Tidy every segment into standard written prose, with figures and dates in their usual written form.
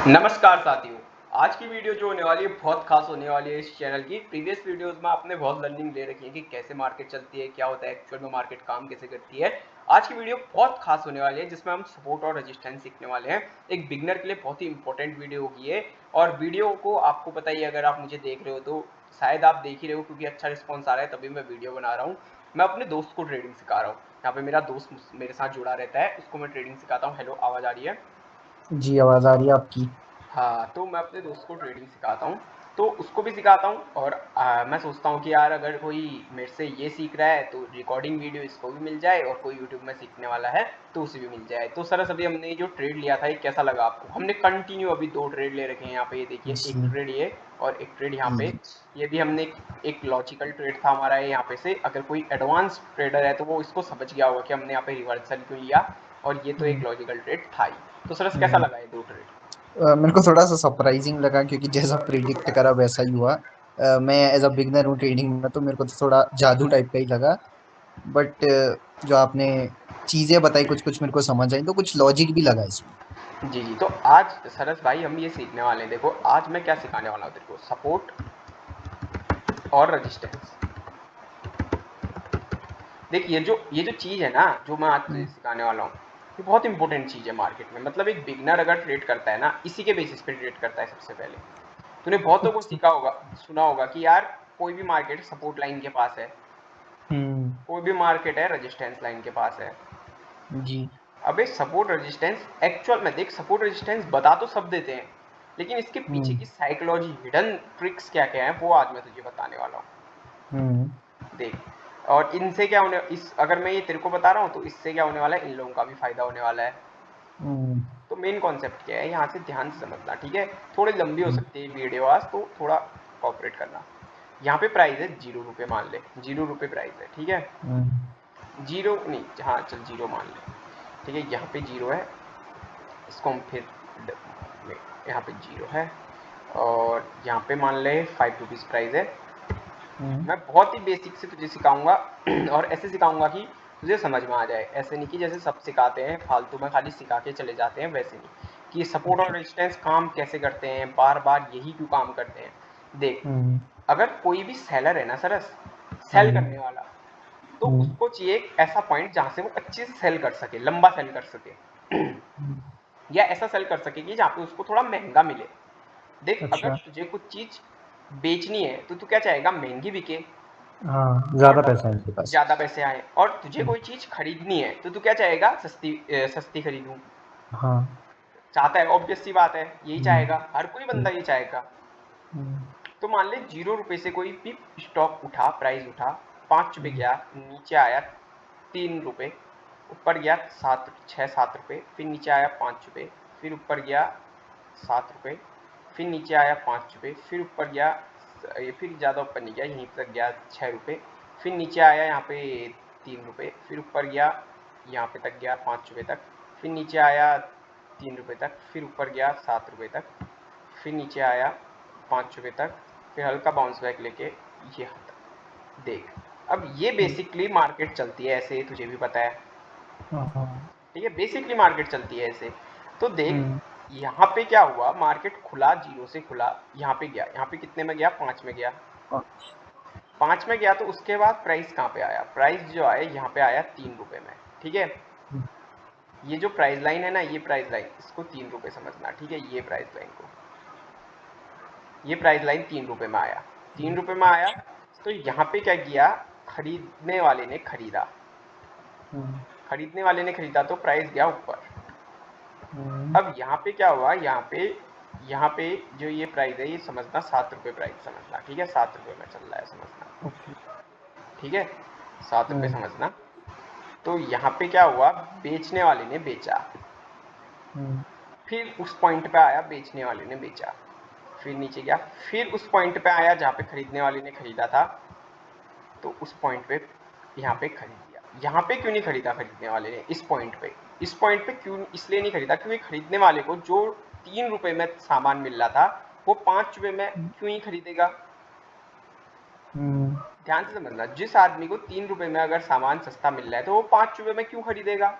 नमस्कार साथियों। आज की वीडियो जो होने वाली है बहुत खास होने वाली है इस चैनल की। प्रीवियस वीडियोस में आपने बहुत लर्निंग ले रखी है कि कैसे मार्केट चलती है, क्या होता है एक्चुअल में, मार्केट काम कैसे करती है। आज की वीडियो बहुत खास होने वाली है जिसमें हम सपोर्ट और रेजिस्टेंस सीखने वाले हैं। एक बिगनर के लिए बहुत ही इंपॉर्टेंट वीडियो होगी ये। और वीडियो को आपको पता ही है, अगर आप मुझे देख रहे हो तो शायद आप देख ही रहे हो क्योंकि अच्छा रिस्पॉन्स आ रहा है तभी मैं वीडियो बना रहा हूँ। मैं अपने दोस्त को ट्रेडिंग सिखा रहा हूँ। यहाँ पे मेरा दोस्त मेरे साथ जुड़ा रहता है, उसको मैं ट्रेडिंग सिखाता हूँ। हेलो, आवाज आ रही है? जी, आवाज़ आ रही है आपकी। हाँ, तो मैं अपने दोस्त को ट्रेडिंग सिखाता हूँ, तो उसको भी सिखाता हूँ। और मैं सोचता हूँ कि यार अगर कोई मेरे से ये सीख रहा है तो रिकॉर्डिंग वीडियो इसको भी मिल जाए, और कोई यूट्यूब में सीखने वाला है तो उसे भी मिल जाए। तो सर अभी हमने जो ट्रेड लिया था ये कैसा लगा आपको? हमने कंटिन्यू अभी 2 ट्रेड ले रखे हैं यहाँ पे, ये देखिए, एक जी, ट्रेड ये और एक ट्रेड यहाँ पे। जी, ये भी हमने एक लॉजिकल ट्रेड था हमारा ये यहाँ पे से। अगर कोई एडवांस ट्रेडर है तो वो इसको समझ गया होगा कि हमने यहाँ पे रिवर्सल क्यों लिया, और ये तो एक हुँ, लॉजिकल ट्रेड था ही। तो सर कैसा हुँ। लगा ये 2 ट्रेड? मेरे को थोड़ा-सा सरप्राइज़िंग लगा क्योंकि जैसा प्रिडिक्ट करा वैसा ही हुआ। मैं एज़ अ बिगिनर हूँ ट्रेडिंग में, तो मेरे को तो थोड़ा जादू टाइप का ही लगा। बट जो आपने चीज़ें बताई कुछ-कुछ मेरे को समझ आई, तो कुछ लॉजिक भी लगा इसमें। जी जी, तो आज सरस भाई हम ये सीखने वाले हैं। देखो आज मैं क्या सिखाने वाला हूँ तेरे को, सपोर्ट और रेजिस्टेंस। देख, ये जो चीज़ है ना जो मैं आज तुझे हुँ, सिखाने वाला हूँ, ये बहुत इंपॉर्टेंट चीज़ है मार्केट में। मतलब एक बिगनर अगर ट्रेड करता है ना, इसी के बेसिस पे ट्रेड करता है सबसे पहले। तूने बहुतों को अच्छा। सीखा होगा, सुना होगा कि यार कोई भी मार्केट सपोर्ट लाइन के पास है, हुँ, कोई भी मार्केट है रेजिस्टेंस लाइन के पास है। जी, अबे सपोर्ट रेजिस्टेंस एक्चुअल में देख, सपोर्ट रेजिस्टेंस बता तो सब देते हैं, लेकिन इसके पीछे हुँ, की साइकोलॉजी, हिडन ट्रिक्स क्या क्या है वो आज मैं तुझे बताने वाला हुँ, हूँ। देख, और इनसे क्या होने, इस अगर मैं ये तेरे को बता रहा हूँ तो इससे क्या होने वाला है, इन लोगों का भी फायदा होने वाला है। हुँ, तो मेन कॉन्सेप्ट क्या है यहाँ से ध्यान से समझना, ठीक है? थोड़ी लंबी हो हुँ, सकती है वीडियो आज, तो थोड़ा कॉपरेट करना। यहाँ पे प्राइस है 0 रुपये, मान ले 0 रुपये प्राइस है, ठीक है? हुँ, जीरो नहीं, हाँ चल 0 मान ले, ठीक है? यहाँ पे 0 है, इसको हम फिर यहाँ पे 0 है, और यहाँ पे मान ले 5 रुपीज़ प्राइस है। हुँ, मैं बहुत ही बेसिक से तुझे सिखाऊंगा और ऐसे सिखाऊंगा कि तुझे समझ में आ जाए। ऐसे नहीं कि जैसे सब सिखाते हैं फालतू में खाली सिखा के चले जाते हैं, वैसे नहीं। कि सपोर्ट और अच्छा। रेजिस्टेंस काम कैसे करते हैं, बार बार यही क्यों काम करते हैं। देख, हुँ, अगर कोई भी सेलर है ना सरस, सेल हुँ, करने वाला, तो हुँ, उसको चाहिए एक ऐसा पॉइंट जहां से वो अच्छे से सेल कर सके, लंबा सेल कर सके हुँ, या ऐसा सेल कर सके कि जहाँ पे उसको थोड़ा महंगा मिले। देख, अगर अच्छा। तुझे कुछ चीज बेचनी है तो तू क्या चाहेगा, महंगी बिके हाँ, और ज़्यादा पैसा है इनके पास। ज्यादा पैसे आए। और तुझे हुँ, कोई चीज खरीदनी है तो तू क्या चाहेगा, सस्ती सस्ती खरीदूं हाँ, चाहता है। ऑब्वियस सी बात है, यही हुँ, चाहेगा, हर कोई हुँ, बंदा ये चाहेगा। हुँ, तो मान ले 0 रुपए से कोई भी स्टॉक उठा, प्राइस उठा, 5 रुपए हुँ, गया, नीचे आया 3 रुपए, ऊपर गया 7 6 7 रुपए, फिर नीचे आया 5 रुपए, फिर ऊपर गया 7 रुपए, फिर नीचे आया 5 रुपए, फिर ऊपर गया, ये फिर ज़्यादा ऊपर नहीं गया, यहीं तक गया 6 रुपए, फिर नीचे आया यहाँ पे 3 रुपए, फिर ऊपर गया यहाँ पे तक गया 5 रुपए तक, फिर नीचे आया 3 रुपए तक, फिर ऊपर गया 7 रुपए तक, फिर नीचे आया 5 रुपए तक, फिर हल्का बाउंस बैक लेके ये तक। देख, अब ये हुँ, बेसिकली मार्केट चलती है ऐसे, तुझे भी पता है, हाँ, हाँ, ठीक है? बेसिकली मार्केट चलती है ऐसे। तो देख, हुँ, यहाँ पे क्या हुआ, मार्केट खुला, 0 से खुला, यहाँ पे गया, यहाँ पे कितने में गया, 5 में गया। हाँ, 5 में गया तो उसके बाद प्राइस कहाँ पे आया, प्राइस जो आया यहाँ पे आया 3 रुपए में, ठीक है? हुँ, ये जो प्राइस लाइन है ना, ये प्राइस लाइन, इसको 3 रुपए समझना, ठीक है? ये प्राइस लाइन को, ये प्राइस लाइन 3 रुपए में आया, तीन हुँ, रुपए में आया। तो यहाँ पे क्या किया, खरीदने वाले ने खरीदा, हुँ, खरीदने वाले ने खरीदा तो प्राइस गया ऊपर। हुँ, अब यहाँ पे क्या हुआ, यहाँ पे जो ये प्राइस है ये समझना 7 रुपए प्राइस समझना, ठीक है? 7 रुपए में चल रहा है समझना, ओके। ठीक है? 7 रुपए हुँ, समझना। तो यहाँ पे क्या हुआ, बेचने वाले ने बेचा, हुँ, फिर उस पॉइंट पे आया, बेचने वाले ने बेचा, फिर नीचे गया, फिर उस पॉइंट पे आया जहाँ पे खरीदने वाले ने खरीदा था, तो उस पॉइंट पे यहाँ पे खरीद लिया। यहाँ पे क्यों नहीं खरीदा खरीदने वाले ने, इस पॉइंट पे, इस पॉइंट पे क्यों इसलिए नहीं खरीदा क्योंकि खरीदने वाले को जो 3 रुपए में सामान मिल रहा था वो 5 रुपए में क्यों ही खरीदेगा। हुँ, ध्यान से समझना, जिस आदमी को 3 रुपए में अगर सामान सस्ता मिल रहा है तो वो 5 रुपए में क्यों खरीदेगा।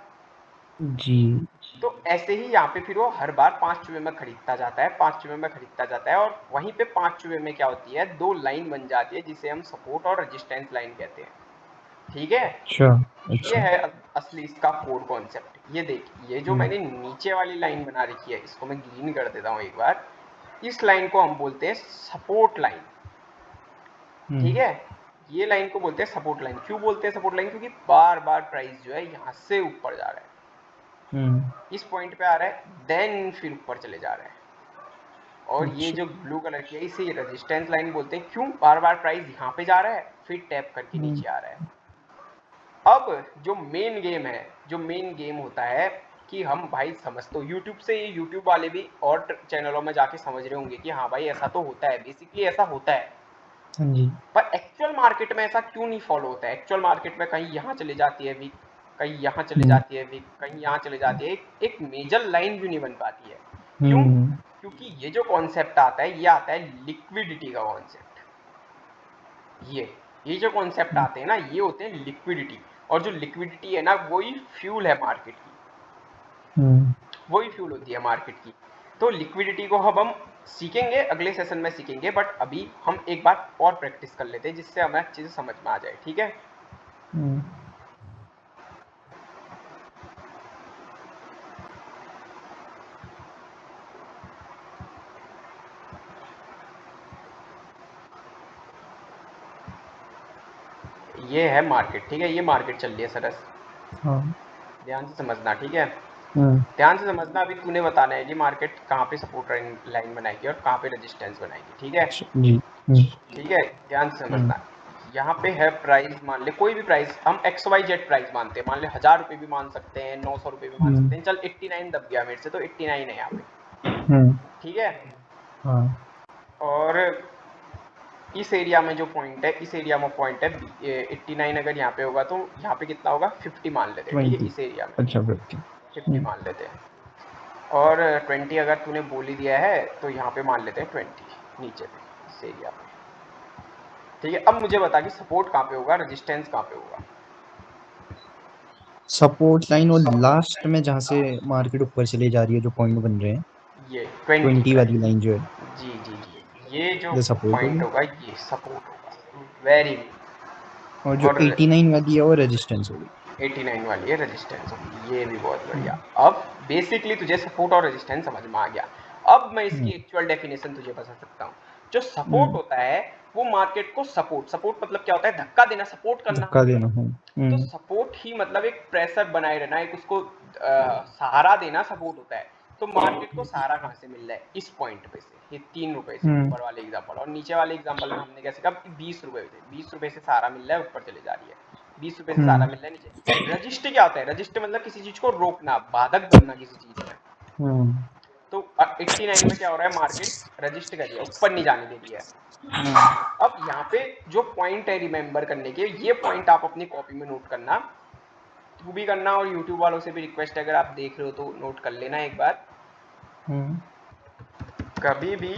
जी, तो ऐसे ही यहाँ पे फिर वो हर बार 5 चुवे में खरीदता जाता है, 5 चुवे में खरीदता जाता है, और वहीं पे 5 चुवे में क्या होती है, 2 लाइन बन जाती है जिसे हम सपोर्ट और रेजिस्टेंस लाइन कहते हैं। ठीक है, अच्छा ये अच्छा। है असली इसका कोर कॉन्सेप्ट। ये देखिए, ये जो हम्म मैंने नीचे वाली लाइन बना रखी है, इसको मैं ग्रीन कर देता हूँ एक बार। इस लाइन को हम बोलते हैं सपोर्ट लाइन। ठीक हम्म है, ये लाइन को बोलते हैं सपोर्ट लाइन। क्यों बोलते हैं सपोर्ट लाइन? क्योंकि बार बार प्राइस जो है यहाँ से ऊपर जा रहा है, हम्म। इस पॉइंट पे आ रहा है, देन फिर ऊपर चले जा रहा है। और ये अच्छा। जो ब्लू कलर की है, इसे रेजिस्टेंस लाइन बोलते हैं। क्यों? बार बार प्राइस यहाँ पे जा रहा है, फिर टैप करके हम्म नीचे आ रहा है। अब जो मेन गेम है, जो मेन गेम होता है कि हम भाई समझ तो यूट्यूब से, ये यूट्यूब वाले भी और चैनलों में जाके समझ रहे होंगे कि हाँ भाई ऐसा तो होता है, बेसिकली ऐसा होता है। हाँ जी। पर एक्चुअल मार्केट में ऐसा क्यों नहीं फॉलो होता है? एक्चुअल मार्केट में कहीं यहाँ चले जाती है वीक, कहीं यहाँ चले हम्म जाती है वीक, कहीं यहाँ चले जाती है, एक मेजर लाइन भी नहीं बन पाती है। क्यों? हम्म। क्योंकि ये जो कॉन्सेप्ट आता है, ये आता है लिक्विडिटी का कॉन्सेप्ट। ये जो कॉन्सेप्ट आते हैं ना, ये होते हैं लिक्विडिटी। और जो लिक्विडिटी है ना, वही फ्यूल है मार्केट की, हम्म। वही फ्यूल होती है मार्केट की। तो लिक्विडिटी को हम सीखेंगे, अगले सेशन में सीखेंगे, बट अभी हम एक बार और प्रैक्टिस कर लेते हैं जिससे हमें चीज़ समझ में आ जाए। ठीक है, हम्म। ये है मार्केट। ठीक है, ये मार्केट चल रही है सरस, हाँ। ध्यान से समझना। ठीक है, हम्म। ध्यान से समझना। अभी तूने बताना है कि मार्केट कहाँ पे सपोर्ट लाइन बनाएगी और कहाँ पे रेजिस्टेंस बनाएगी। ठीक है, अच्छा जी। हम्म ठीक है, ध्यान से हम्म समझना। यहाँ पे है प्राइस, मान ले कोई भी प्राइस, हम एक्स वाई जेड प्राइस मानते हैं, मान ले 1000 रुपये भी मान सकते हैं, 900 रुपये भी मान हम्म सकते हैं। चल 89 दब गया मेरे से, तो 89 है यहाँ पे। हम्म। ठीक है, हाँ। और इस एरिया में जो पॉइंट है, इस एरिया में पॉइंट है 89, अगर यहाँ पे होगा तो यहाँ पे कितना होगा, 50 मान लेते हैं। ठीक है, 20। इस एरिया में अच्छा 50। 50 मान लेते हैं, और 20 अगर तूने बोल ही दिया है तो यहाँ पे मान लेते हैं 20 नीचे पे, इस एरिया पे। ठीक है, अब मुझे बता कि सपोर्ट कहाँ पे होगा, रेजिस्टेंस कहाँ पे होगा। सपोर्ट लाइन और लास्ट में जहाँ से मार्केट ऊपर चली जा रही है जो पॉइंट बन रहे हैं, ये 20 20 का वाली है। लाइन जो है, जी जी जी, ये जो ये सपोर्ट पॉइंट होगी। होगा ये सपोर्ट होगा, वेरी और जो गुड। और 89 वाली है वो रेजिस्टेंस होगी। 89 वाली है रेजिस्टेंस होगी, ये भी बहुत बढ़िया। हम्म अब बेसिकली तुझे सपोर्ट और रेजिस्टेंस समझ में आ गया। अब मैं इसकी हम्म एक्चुअल डेफिनेशन तुझे बता सकता हूँ। जो सपोर्ट हम्म। होता है वो मार्केट को सपोर्ट, सपोर्ट मतलब क्या होता है, धक्का देना, सपोर्ट करना। धक्का देना है। तो सपोर्ट ही मतलब एक प्रेशर बनाए रहना, एक उसको सहारा देना सपोर्ट होता है। तो मार्केट को सहारा कहाँ से मिल रहा है, इस पॉइंट पे से, ये 3 रुपए से, हम्म ऊपर वाले एग्जाम्पल। और नीचे वाले एग्जाम्पल में हमने कैसे कहा, 20 रुपए से, 20 रुपए से सहारा मिल रहा है, ऊपर चले जा रही है, 20 रुपए से सहारा हम्म मिल रहा है नीचे। रजिस्ट क्या होता है? रजिस्ट मतलब किसी चीज को रोकना, बाधक बनना किसी चीज में। हम्म। तो 89 में क्या हो रहा है, मार्केट रजिस्ट कर रही है, ऊपर नहीं जाने दे रही है। अब यहाँ पे जो पॉइंट है रिमेंबर करने के, ये पॉइंट आप अपनी कॉपी में नोट करना, तू भी करना, और यूट्यूब वालों से भी रिक्वेस्ट है, अगर आप देख रहे हो तो नोट कर लेना एक बार। हम्म। कभी भी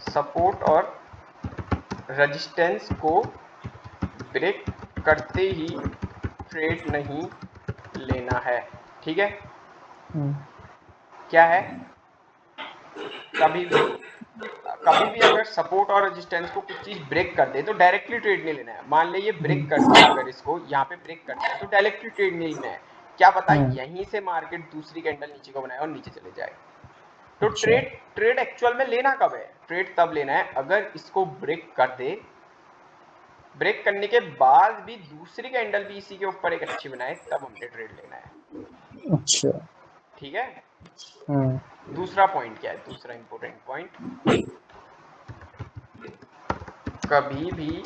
सपोर्ट और रेजिस्टेंस को ब्रेक करते ही ट्रेड नहीं लेना है। ठीक है, हम्म। क्या है, कभी भी, कभी भी अगर सपोर्ट और रेजिस्टेंस को कुछ चीज ब्रेक कर दे तो डायरेक्टली ट्रेड नहीं लेना है। मान ले ये ब्रेक कर दिया, अगर इसको यहाँ पे ब्रेक करता है तो डायरेक्टली ट्रेड नहीं लेना है। क्या पता हम्म। यहीं से मार्केट दूसरी कैंडल नीचे को बनाए और नीचे चले जाए। तो अच्छा। ट्रेड ट्रेड एक्चुअल में लेना कब है, ट्रेड तब लेना है अगर इसको ब्रेक कर दे, ब्रेक करने के बाद भी दूसरी कैंडल भी इसी के ऊपर एक अच्छी बनाए, तब हमने ट्रेड लेना है। अच्छा। ठीक है, हम्म। दूसरा पॉइंट क्या है, दूसरा इंपॉर्टेंट पॉइंट, कभी भी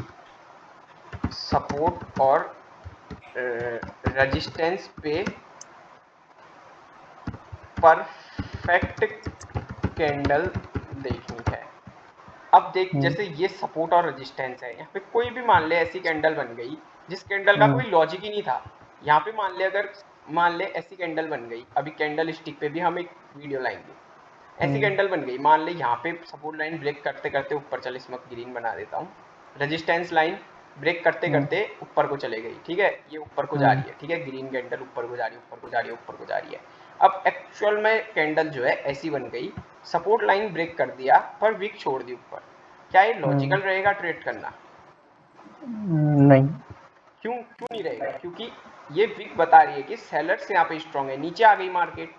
सपोर्ट और रेजिस्टेंस पे परफेक्ट कैंडल देखनी है। अब देख, हम्म जैसे ये सपोर्ट और रेजिस्टेंस है, यहाँ पे कोई भी मान ले ऐसी कैंडल बन गई जिस कैंडल का हम्म कोई लॉजिक ही नहीं था। यहाँ पे मान ले, अगर मान ले ऐसी कैंडल बन गई, अभी कैंडल स्टिक पे भी हम एक वीडियो लाएंगे। ऐसी हम्म कैंडल बन गई, मान ले यहाँ पे सपोर्ट लाइन ब्रेक करते करते ऊपर चले, इसमें ग्रीन बना देता हूँ, रेजिस्टेंस लाइन ब्रेक करते करते ऊपर को चले गई, ठीक है, ये ऊपर को जा रही है, ठीक है, ग्रीन कैंडल ऊपर को जा रही है, ऊपर को जा रही है, ऊपर को जा रही है। अब एक्चुअल में कैंडल जो है ऐसी बन गई, सपोर्ट लाइन ब्रेक कर दिया पर विक छोड़ दी ऊपर। क्या ये लॉजिकल रहेगा ट्रेड करना? नहीं। क्यों क्यों नहीं रहेगा? क्योंकि ये विक बता रही है कि सेलर्स यहाँ पे स्ट्रांग है, नीचे आ गई मार्केट।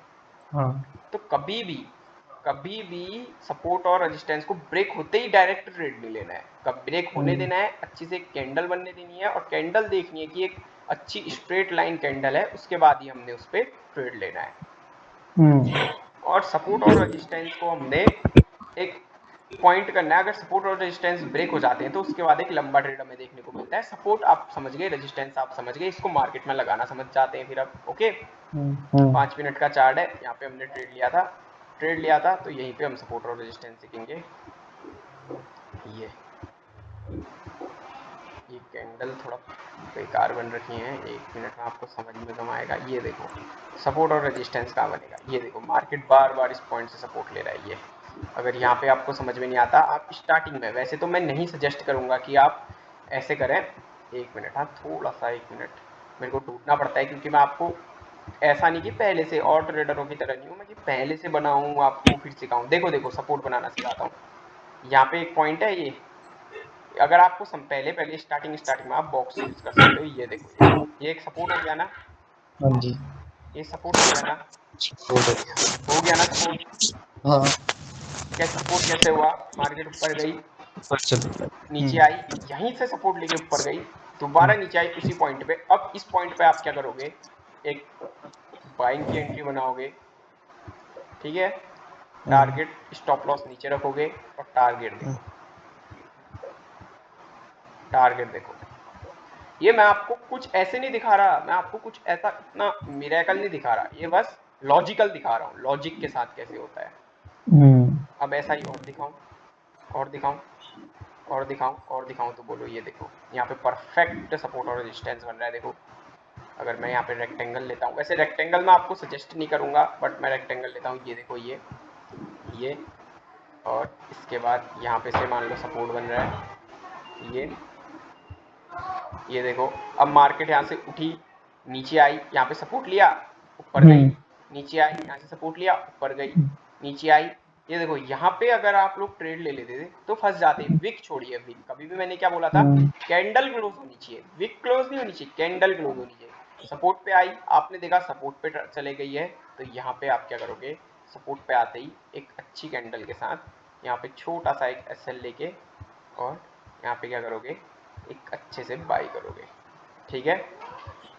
हाँ। तो कभी भी सपोर्ट और रेजिस्टेंस को ब्रेक होते ही डायरेक्ट ट्रेड नहीं लेना है, कब ब्रेक होने देना है, अच्छी से कैंडल बनने देनी है और कैंडल देखनी है कि एक अच्छी स्ट्रेट लाइन कैंडल है, उसके बाद ही हमने उस पर ट्रेड लेना है। और सपोर्ट और रेजिस्टेंस को हमने एक पॉइंट करना है, अगर सपोर्ट और रेजिस्टेंस ब्रेक हो जाते हैं तो उसके बाद एक लंबा ट्रेड हमें देखने को मिलता है। सपोर्ट आप समझ गए, रेजिस्टेंस आप समझ गए, इसको मार्केट में लगाना समझ जाते हैं फिर अब। ओके, 5 मिनट का चार्ट है, यहाँ पे हमने ट्रेड लिया था, तो यहीं पे हम सपोर्ट और रेजिस्टेंस सीखेंगे। ये कैंडल थोड़ा बेकार बन रखी हैं, 1 मिनट में आपको समझ में कम आएगा। ये देखो सपोर्ट और रेजिस्टेंस कहाँ बनेगा, ये देखो मार्केट बार बार इस पॉइंट से सपोर्ट ले रहा है। ये अगर यहाँ पे आपको समझ में नहीं आता, आप स्टार्टिंग में, वैसे तो मैं नहीं सजेस्ट करूँगा कि आप ऐसे करें। 1 मिनट, हाँ थोड़ा सा 1 मिनट मेरे को टूटना पड़ता है, क्योंकि मैं आपको ऐसा नहीं कि पहले से और ट्रेडरों की तरह नहीं हूँ मैं कि पहले से बनाऊँ आपको फिर सिखाऊँ। देखो सपोर्ट बनाना सिखाता हूँ। यहाँ पे एक पॉइंट है, ये अगर आपको पहले स्टार्टिंग में आप बॉक्स यूज कर सकते हो। ये देखो ये एक सपोर्ट हो गया ना, हाँ जी। ये सपोर्ट हो गया ना, हो गया ना सपोर्ट। हाँ। क्या सपोर्ट कैसे हुआ? मार्केट ऊपर गई, चलो। नीचे आई, यहीं से सपोर्ट लेके ऊपर गई, दोबारा नीचे आई उसी पॉइंट पे। अब इस पॉइंट पे आप क्या करोगे, एक बाइंग की एंट्री बनाओगे, ठीक है, टारगेट स्टॉप लॉस नीचे रखोगे और टारगेट देखो। ये मैं आपको कुछ ऐसे नहीं दिखा रहा, मैं आपको कुछ ऐसा इतना मिरेकल नहीं दिखा रहा, ये बस लॉजिकल दिखा रहा हूँ, लॉजिक के साथ कैसे होता है। अब ऐसा ही और दिखाऊं, और दिखाऊं, और दिखाऊं, और दिखाऊं, तो बोलो। ये देखो यहाँ पे परफेक्ट सपोर्ट और रेजिस्टेंस बन रहा है। देखो अगर मैं यहाँ पे रेक्टेंगल लेता हूँ, वैसे रेक्टेंगल मैं आपको सजेस्ट नहीं करूँगा, बट मैं रेक्टेंगल लेता हूँ। ये देखो ये और इसके बाद यहाँ पे से मान लो सपोर्ट बन रहा है। ये देखो अब मार्केट यहाँ से उठी, नीचे आई, यहाँ पे सपोर्ट लिया, ऊपर गई, नीचे आई, यहाँ से सपोर्ट लिया, ऊपर गई, नीचे आई। ये देखो यहाँ पे अगर आप लोग ट्रेड ले लेते थे तो फंस जाते। विक छोड़िए, विक कभी भी मैंने क्या बोला था, कैंडल क्लोज होनी चाहिए, विक क्लोज नहीं होनी चाहिए, कैंडल क्लोज होनी चाहिए। सपोर्ट पे आई, आपने देखा सपोर्ट पे चले गई है, तो यहाँ पे आप क्या करोगे, सपोर्ट पे आते ही एक अच्छी कैंडल के साथ यहाँ पे छोटा सा एक एसएल लेके और यहाँ पे क्या करोगे, एक अच्छे से बाई करोगे, ठीक है।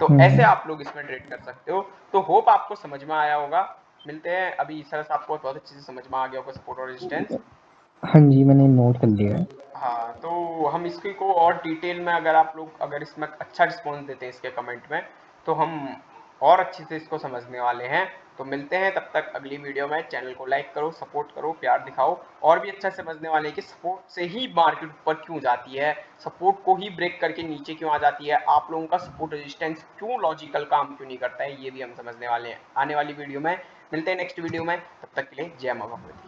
तो ऐसे आप लोग इसमें ट्रेड कर सकते हो। तो होप आपको समझ में आया होगा। मिलते हैं, अभी सर आपको बहुत अच्छे से समझ में आ गया होगा सपोर्ट और रेजिस्टेंस। हाँ जी, मैंने नोट कर लिया है। हाँ, तो हम इसकी को और डिटेल में, अगर आप लोग अगर इसमें अच्छा रिस्पॉन्स देते हैं इसके कमेंट में, तो हम और अच्छे से इसको समझने वाले हैं। तो मिलते हैं तब तक अगली वीडियो में। चैनल को लाइक करो, सपोर्ट करो, प्यार दिखाओ, और भी अच्छा समझने वाले हैं कि सपोर्ट से ही मार्केट ऊपर क्यों जाती है, सपोर्ट को ही ब्रेक करके नीचे क्यों आ जाती है, आप लोगों का सपोर्ट रेजिस्टेंस क्यों लॉजिकल काम क्यों नहीं करता है, ये भी हम समझने वाले हैं आने वाली वीडियो में। मिलते हैं नेक्स्ट वीडियो में, तब तक के लिए जय मां भगवती।